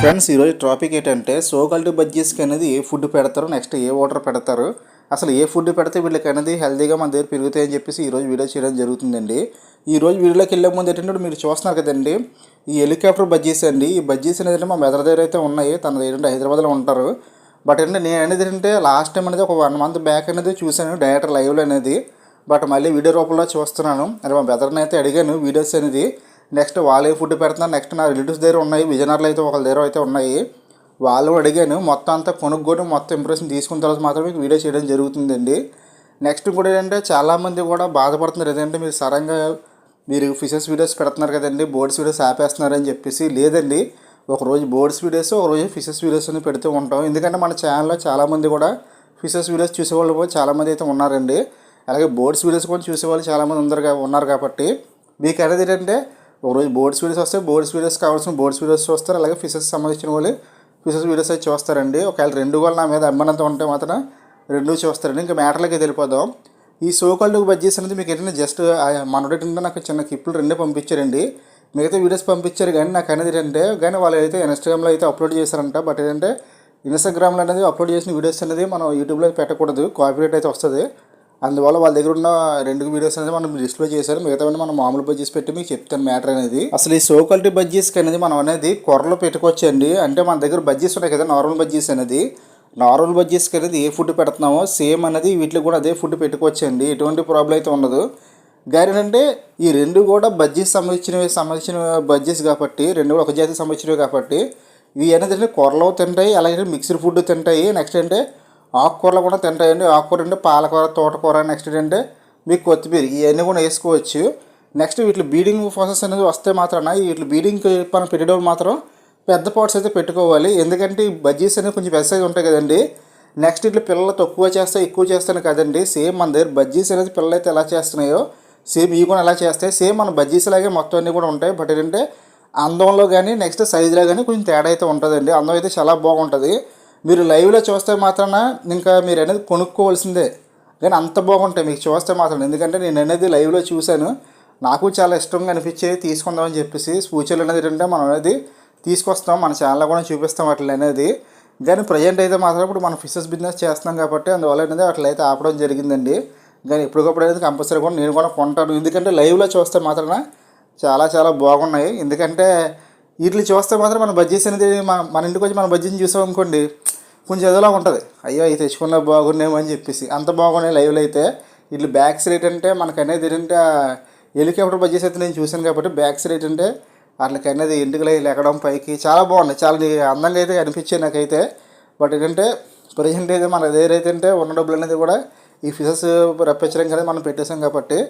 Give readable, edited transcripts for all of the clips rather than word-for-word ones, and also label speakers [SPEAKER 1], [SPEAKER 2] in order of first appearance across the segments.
[SPEAKER 1] Friends ఈరోజు topic ఏంటంటే సోకాల్టీ బజ్జీస్కి అనేది ఏ ఫుడ్ పెడతారు, నెక్స్ట్ ఏ వాటర్ పెడతారు, అసలు ఏ ఫుడ్ పెడితే వీళ్ళకి అనేది హెల్తీగా మన దగ్గర పెరుగుతాయని చెప్పేసి ఈరోజు వీడియో చేయడం జరుగుతుందండి. ఈరోజు వీడియోలోకి వెళ్ళే ముందు ఏంటంటే మీరు చూస్తున్నారు కదండి, ఈ హెలికాప్టర్ బజ్జీస్ అండి. ఈ బజ్జీస్ అనేది మా మెదర్ దగ్గర అయితే ఉన్నాయి, తన ఏంటంటే హైదరాబాద్లో ఉంటారు. బట్ ఏంటంటే నేను అనేది ఏంటంటే లాస్ట్ టైం అనేది ఒక 1 month బ్యాక్ అనేది చూశాను డైరెక్ట్ లైవ్లో అనేది. బట్ మళ్ళీ వీడియో రూపంలో చూస్తున్నాను. అది మా బ్రదర్ని అయితే అడిగాను వీడియోస్ అనేది. నెక్స్ట్ వాళ్ళు ఏ ఫుడ్ పెడుతున్నారు, నెక్స్ట్ నా రిలేటివ్స్ దగ్గర ఉన్నాయి, విజయనగరంలో అయితే ఒకళ్ళ దగ్గర అయితే ఉన్నాయి. వాళ్ళు అడిగాను, మొత్తం అంతా కొనుక్కొని మొత్తం ఇంప్రెషన్ తీసుకున్న తర్వాత మాత్రమే మీకు వీడియో చేయడం జరుగుతుందండి. నెక్స్ట్ కూడా ఏంటంటే చాలామంది కూడా బాధపడుతున్నారు, ఏదంటే మీరు సడన్గా మీరు ఫిషెస్ వీడియోస్ పెడుతున్నారు కదండి, బోర్డ్స్ వీడియోస్ ఆపేస్తున్నారని చెప్పేసి. లేదండి, ఒకరోజు బోర్డ్స్ వీడియోస్, ఒకరోజు ఫిషెస్ వీడియోస్ అని పెడుతూ ఉంటాం. ఎందుకంటే మన ఛానల్లో చాలామంది కూడా ఫిషెస్ వీడియోస్ చూసేవాళ్ళు కూడా చాలామంది అయితే ఉన్నారండి. అలాగే బోర్డ్స్ వీడియోస్ కూడా చూసేవాళ్ళు చాలామంది ఉన్నారు కాబట్టి మీకు అనేది ఏంటంటే ఒకరోజు బోర్డ్స్ వీడియోస్ వస్తాయి, బోర్డ్స్ వీడియోస్ కావాల్సిన బోర్డ్స్ వీడియోస్ చూస్తారు. అలాగే ఫిషెస్ సంబంధించిన వాళ్ళు ఫిషెస్ వీడియోస్ అయితే చూస్తారండి. ఒకవేళ రెండు కూడా నా మీద అమ్మనంత ఉంటే మాత్రం రెండు చూస్తారండి. ఇంకా మ్యాటర్లోకి వెళ్ళిపోదాం. ఈ సోకాల్డ్ బజ్జీస్ అనేది మీకు ఏంటంటే జస్ట్ మనోడేంటంటే నాకు చిన్న క్లిప్లు 2 పంపించారండి. మిగతా వీడియోస్ పంపించారు కానీ నాకు అనేది ఏంటంటే కానీ వాళ్ళు అయితే ఇన్స్టాగ్రామ్లో అయితే అప్లోడ్ చేశారంట. బట్ ఏంటంటే ఇన్స్టాగ్రామ్లో అనేది అప్లోడ్ చేసిన వీడియోస్ అనేది మనం యూట్యూబ్లో పెట్టకూడదు, కాపీరైట్ అయితే వస్తుంది. అందువల్ల వాళ్ళ దగ్గర ఉన్న 2 వీడియోస్ అనేది మనం డిస్ప్లే చేశారు. మిగతావన్నీ మనం మామూలు బజ్జీస్ పెట్టి మీకు చెప్తాను మ్యాటర్ అనేది. అసలు ఈ సోకాల్టీ బజ్జీస్కి అనేది మనం అనేది కొర్రలో పెట్టుకోవచ్చండి. అంటే మన దగ్గర బజ్జీస్ ఉన్నాయి కదా, నార్మల్ బజ్జీస్ అనేది. నార్మల్ బజ్జీస్కి అనేది ఏ ఫుడ్ పెడుతున్నామో సేమ్ అనేది వీటిలో కూడా అదే ఫుడ్ పెట్టుకోవచ్చండి, ఎటువంటి ప్రాబ్లం అయితే ఉండదు. కానీ అంటే ఈ 2 కూడా బజ్జీస్ సంబంధించిన బజ్జీస్ కాబట్టి 2 కూడా ఒక జాతికి సంబంధించినవి కాబట్టి ఇవి అనేది కొర్రలో తింటాయి, అలాగే మిక్స్డ్ ఫుడ్ తింటాయి. నెక్స్ట్ అంటే ఆకుకూరలు కూడా తింటాయండి. ఆకుకూర అంటే పాలకూర, తోటకూర, నెక్స్ట్ ఏంటంటే మీకు కొత్తిమీర, ఇవన్నీ కూడా వేసుకోవచ్చు. నెక్స్ట్ వీటి బీడింగ్ ప్రాసెస్ అనేది వస్తే మాత్రాన వీటి బీడింగ్ మనం పెట్టేటప్పుడు మాత్రం పెద్ద పాట్స్ అయితే పెట్టుకోవాలి. ఎందుకంటే ఈ బజ్జీస్ అనేది కొంచెం పెద్ద సైజ్ ఉంటాయి కదండి. నెక్స్ట్ ఇట్లా పిల్లలు తక్కువ చేస్తాయి, ఎక్కువ చేస్తాను కదండి. సేమ్ మన దగ్గర బజ్జీస్ అనేది పిల్లలు అయితే ఎలా చేస్తున్నాయో సేమ్ ఇవి కూడా ఎలా చేస్తాయి. సేమ్ మన బజ్జీస్ లాగే మొత్తం అన్నీ కూడా ఉంటాయి. బట్ ఏంటంటే అందంలో కానీ నెక్స్ట్ సైజులో కానీ కొంచెం తేడా అయితే ఉంటుందండి. అందం అయితే చాలా బాగుంటుంది. మీరు లైవ్లో చూస్తే మాత్రాన ఇంకా మీరు అనేది కొనుక్కోవాల్సిందే, కానీ అంత బాగుంటాయి మీకు చూస్తే మాత్రం. ఎందుకంటే నేను అనేది లైవ్లో చూశాను, నాకు చాలా ఇష్టంగా అనిపించేది తీసుకుందామని చెప్పేసి. ఫ్యూచర్లో అనేది ఏంటంటే మనం అనేది తీసుకొస్తాం, మన ఛానల్లో కూడా చూపిస్తాం వాటిని అనేది. కానీ ప్రజెంట్ అయితే మాత్రం ఇప్పుడు మనం ఫిషెస్ బిజినెస్ చేస్తున్నాం కాబట్టి అందువల్ల అనేది వాటిని అయితే ఆపడం జరిగిందండి. కానీ ఎప్పటికప్పుడు అనేది కంపల్సరీ కూడా నేను కూడా కొంటాను. ఎందుకంటే లైవ్లో చూస్తే మాత్రాన చాలా చాలా బాగున్నాయి. ఎందుకంటే వీటిని చూస్తే మాత్రం మన బడ్జెట్స్ అనేది మన ఇంటికి వచ్చి మన బడ్జెట్ని చూసాం అనుకోండి, కొంచెం ఏదోలా ఉంటుంది, అయ్యో అవి తెచ్చుకున్నా బాగున్నాయేమో అని చెప్పేసి. అంత బాగున్నాయి లైవ్లో అయితే. వీళ్ళు బ్యాక్ సైడ్ అంటే మనకు అనేది ఏంటంటే హెలికాప్టర్ బడ్జెట్స్ అయితే నేను చూశాను కాబట్టి బ్యాక్ సైడ్ అంటే వాళ్ళకి అనేది ఇంటికి ఎక్కడం పైకి చాలా బాగున్నాయి, చాలా అందంగా అయితే అనిపించాయి నాకైతే. బట్ ఏంటంటే ప్రజెంట్ అయితే మన దగ్గర అయితే ఉన్న డబ్బులు అనేది కూడా ఈ ఫిషెస్ రప్పించడం అనేది మనం పెట్టేసాం కాబట్టి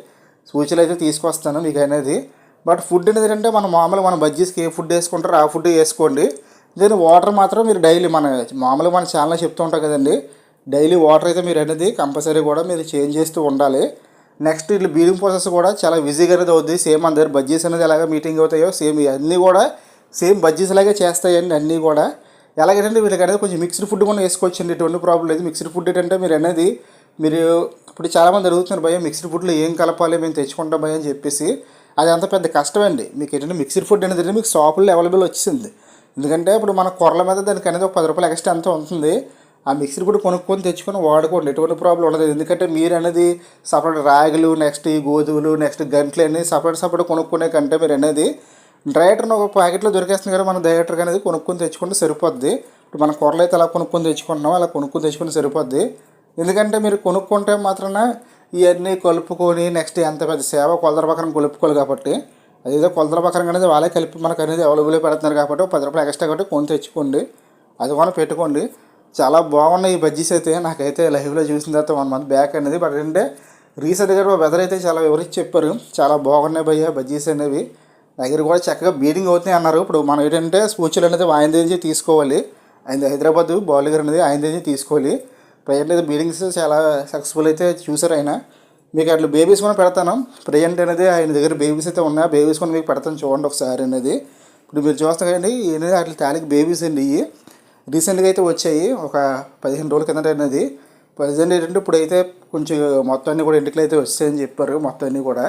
[SPEAKER 1] సూచనలు అయితే తీసుకొస్తాను మీకు అనేది. బట్ ఫుడ్ అనేది ఏంటంటే మనం మామూలుగా మన బజ్జీస్కి ఏ ఫుడ్ వేసుకుంటారో ఆ ఫుడ్ వేసుకోండి. నేను వాటర్ మాత్రం మీరు డైలీ మామూలుగా మన ఛానల్లో చెప్తూ ఉంటాం కదండి, డైలీ వాటర్ అయితే మీరు అనేది కంపల్సరీ కూడా మీరు చేంజ్ చేస్తూ ఉండాలి. నెక్స్ట్ ఇట్లా బీడింగ్ ప్రాసెస్ కూడా చాలా ఈజీగా అనేది అవుతుంది. సేమ్ మన దగ్గర బజ్జీస్ అనేది ఎలాగ మీటింగ్ అవుతాయో సేమ్ అన్నీ కూడా సేమ్ బజ్జీస్ లాగే చేస్తాయండి అన్నీ కూడా. ఎలాగంటే వీళ్ళకి అనేది కొంచెం మిక్స్డ్ ఫుడ్ కూడా వేసుకోవచ్చండి, ఎటువంటి ప్రాబ్లం లేదు. మిక్స్డ్ ఫుడ్ ఏంటంటే మీరు ఇప్పుడు చాలామంది అడుగుతున్నారు, భయ్య మిక్స్డ్ ఫుడ్లో ఏం కలపాలి, మేము తెచ్చుకుంటాం భయ్య అని చెప్పేసి. అది అంత పెద్ద కష్టం అండి. మీకు ఏంటంటే మిక్స్డ్ ఫుడ్ అనేది మీకు షాపుల్లో అవైలబుల్ వచ్చింది. ఎందుకంటే ఇప్పుడు మన కొర్రల మీద దానికి అనేది ఒక 10 రూపాయలు ఎక్స్ట్రా అంతా ఉంటుంది. ఆ మిక్సర్ కూడా కొనుక్కొని తెచ్చుకొని వాడుకోండి, ఎటువంటి ప్రాబ్లం ఉండదు. ఎందుకంటే మీరు అనేది సపరేట్ రాగులు, నెక్స్ట్ ఈ గోధుమలు, నెక్స్ట్ గంటలు అన్నీ సపరేట్ కొనుక్కునే కంటే మీరు అనేది డైరెక్టర్ ఒక ప్యాకెట్లో దొరికేస్తుంది కదా, మన డైరెక్టర్ అనేది కొనుక్కొని తెచ్చుకుంటే సరిపోద్ది. ఇప్పుడు మన కూరలు అయితే అలా కొనుక్కొని తెచ్చుకుంటున్నాం, అలా కొనుక్కొని తెచ్చుకుంటే సరిపోద్ది. ఎందుకంటే మీరు కొనుక్కుంటే మాత్రాన ఇవన్నీ కలుపుకొని నెక్స్ట్ ఎంత పెద్ద సేవ కొలతల ప్రకారం కలుపుకోవాలి కాబట్టి అదేదో కొలతల ప్రకారం అనేది వాళ్ళే కలిపి మనకు అనేది అవైలబుల్ పెడుతున్నారు కాబట్టి 10 రూపాయలు ఎక్స్ట్రా కాబట్టి కొని తెచ్చుకోండి, అది కూడా పెట్టుకోండి. చాలా బాగున్నాయి ఈ బజ్జీస్ అయితే. నాకైతే లైవ్లో చూసిన తర్వాత 1 month బ్యాక్ అనేది. బట్ ఏంటంటే రీసెంట్గా వెదర్ అయితే చాలా వివరించి చెప్పారు, చాలా బాగున్నాయి భయ్య బజ్జీస్ అనేవి. దగ్గర కూడా చక్కగా బీడింగ్ అవుతున్నాయి అన్నారు. ఇప్పుడు మనం ఏంటంటే స్పూచలు అనేది ఆయన దగ్గర తీసుకోవాలి, ఆయన హైదరాబాద్ బాలీగర్ అనేది ఆయన దగ్గర తీసుకోవాలి. ప్రజెంట్ అయితే బీడింగ్స్ చాలా సక్సెస్ఫుల్ అయితే చూసారు ఆయన. మీకు అట్లా బేబీస్ కూడా పెడతాను. ప్రజెంట్ అనేది ఆయన దగ్గర బేబీస్ అయితే ఉన్నాయి, బేబీస్ కూడా మీకు పెడతాను చూడండి ఒకసారి అనేది. ఇప్పుడు మీరు చూస్తే కదండి అనేది అట్లా తాలికి బేబీస్ అండి. ఇవి రీసెంట్గా అయితే వచ్చాయి, ఒక 15 రోజుల కిందట అనేది. ప్రజెంట్ ఏంటంటే ఇప్పుడైతే కొంచెం మొత్తం అన్నీ కూడా ఇంటికి అయితే వచ్చాయని చెప్పారు మొత్తం అన్నీ కూడా.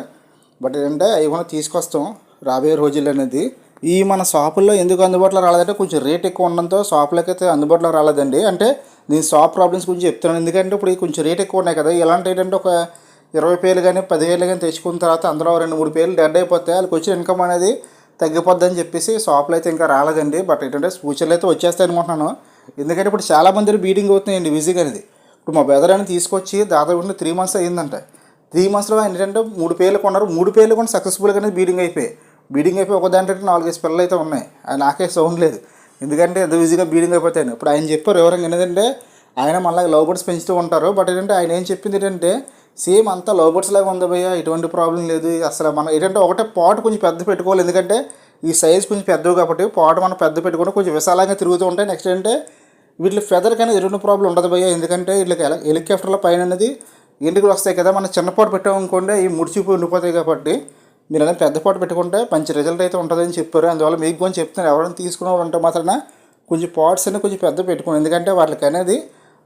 [SPEAKER 1] బట్ ఏంటంటే అవి కూడా తీసుకొస్తాం రాబోయే రోజులు అనేది. ఈ మన షాపుల్లో ఎందుకు అందుబాటులో రాలేదంటే కొంచెం రేట్ ఎక్కువ ఉండడంతో షాపులకి అయితే అందుబాటులో రాలేదండి. అంటే నేను షాప్ ప్రాబ్లమ్స్ గురించి చెప్తున్నాను. ఎందుకంటే ఇప్పుడు కొంచెం రేట్ ఎక్కువ ఉన్నాయి కదా, ఎలాంటి ఏంటంటే ఒక 20 పేర్లు కానీ 10,000 కానీ తెచ్చుకున్న తర్వాత అందులో 2-3 పేర్లు డెడ్ అయిపోతే వాళ్ళకి వచ్చిన ఇన్కమ్ అనేది తగ్గిపోద్దని చెప్పేసి షాపులో అయితే ఇంకా రాలేదండి. బట్ ఏంటంటే ఫ్యూచర్లో అయితే వచ్చేస్తాయి అనుకుంటున్నాను. ఎందుకంటే ఇప్పుడు చాలామంది బీడింగ్ అవుతున్నాయండి విజిగ్ అనేది. ఇప్పుడు మా బ్రదర్ అని తీసుకొచ్చి దాదాపు 3 మంత్స్ అయ్యిందంట. 3 మంత్స్లో ఏంటంటే 3 పేర్లు కొన్నారు. 3 పేర్లు కూడా సక్సెస్ఫుల్గానే బీడింగ్ అయిపోయి ఒక దాంట్లో 4-5 పిల్లలు అయితే ఉన్నాయి. అది నాకే సౌండ్ లేదు, ఎందుకంటే ఎంత ఈజీగా బీడింగ్ అయిపోతాయి. ఇప్పుడు ఆయన చెప్పారు వివరంగా ఏంటంటే ఆయన మళ్ళీ లవ్ బర్డ్స్ పెంచుతూ ఉంటారు. బట్ ఏంటంటే ఆయన ఏం చెప్పింది ఏంటంటే సేమ్ అంతా లవ్ బర్డ్స్ లాగా ఉంది భయ్య, ఎటువంటి ప్రాబ్లం లేదు. అసలు మనం ఏంటంటే ఒకటే పాట్ కొంచెం పెద్ద పెట్టుకోవాలి, ఎందుకంటే ఈ సైజ్ కొంచెం పెద్దవి కాబట్టి పాట్ మనం పెద్ద పెట్టుకుంటే కొంచెం విశాలంగా తిరుగుతూ ఉంటాయి. నెక్స్ట్ ఏంటంటే వీటి ఫెదర్ కానీ ఎటువంటి ప్రాబ్లం ఉండదు భయ్య, ఎందుకంటే వీళ్ళకి హెలికాప్టర్ల పైన అనేది ఎంటుకలు వస్తాయి కదా, మనం చిన్న పాటు పెట్టామనుకోండి ఈ ముడిచిపోయి ఉండిపోతాయి. కాబట్టి మీరు అనేది పెద్ద పాటు పెట్టుకుంటే మంచి రిజల్ట్ అయితే ఉంటుందని చెప్పారు. అందువల్ల మీకు కొంచెం చెప్తున్నారు, ఎవరైనా తీసుకునేవారు ఉంటే మాత్రం కొంచెం పాట్స్ అనేది కొంచెం పెద్ద పెట్టుకోండి, ఎందుకంటే వాళ్ళకి అనేది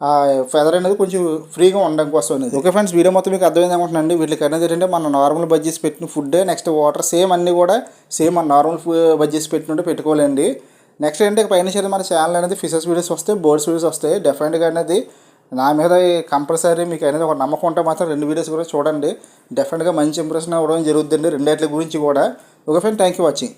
[SPEAKER 1] ఆ ఫెదర్ అనేది కొంచెం ఫ్రీగా ఉండడం కోసం అనేది. ఓకే ఫ్రెండ్స్, వీడియో మొత్తం మీకు అర్థమైంది అనుకుంటున్నాండి. వీటికి అనేది ఏంటంటే మన నార్మల్ బడ్జెట్స్ పెట్టిన ఫుడ్ నెక్స్ట్ వాటర్ సేమ్ అన్నీ కూడా సేమ్ మన నార్మల్ బడ్జెట్స్ పెట్టినట్టు పెట్టుకోవాలండి. నెక్స్ట్ ఏంటంటే పైన సరే మన ఛానల్ అనేది ఫిషెస్ వీడియోస్ వస్తాయి, బర్డ్స్ వీడియోస్ వస్తాయి. డెఫినెట్గా అనేది నా మీద కంపల్సరీ మీకు అనేది ఒక నమ్మకం ఉంటే మాత్రం 2 వీడియోస్ కూడా చూడండి. డెఫినెట్గా మంచి ఇంప్రెషన్ అవ్వడం జరుగుతుందండి రెండేట్ల గురించి కూడా. Okay friend, thank you watching.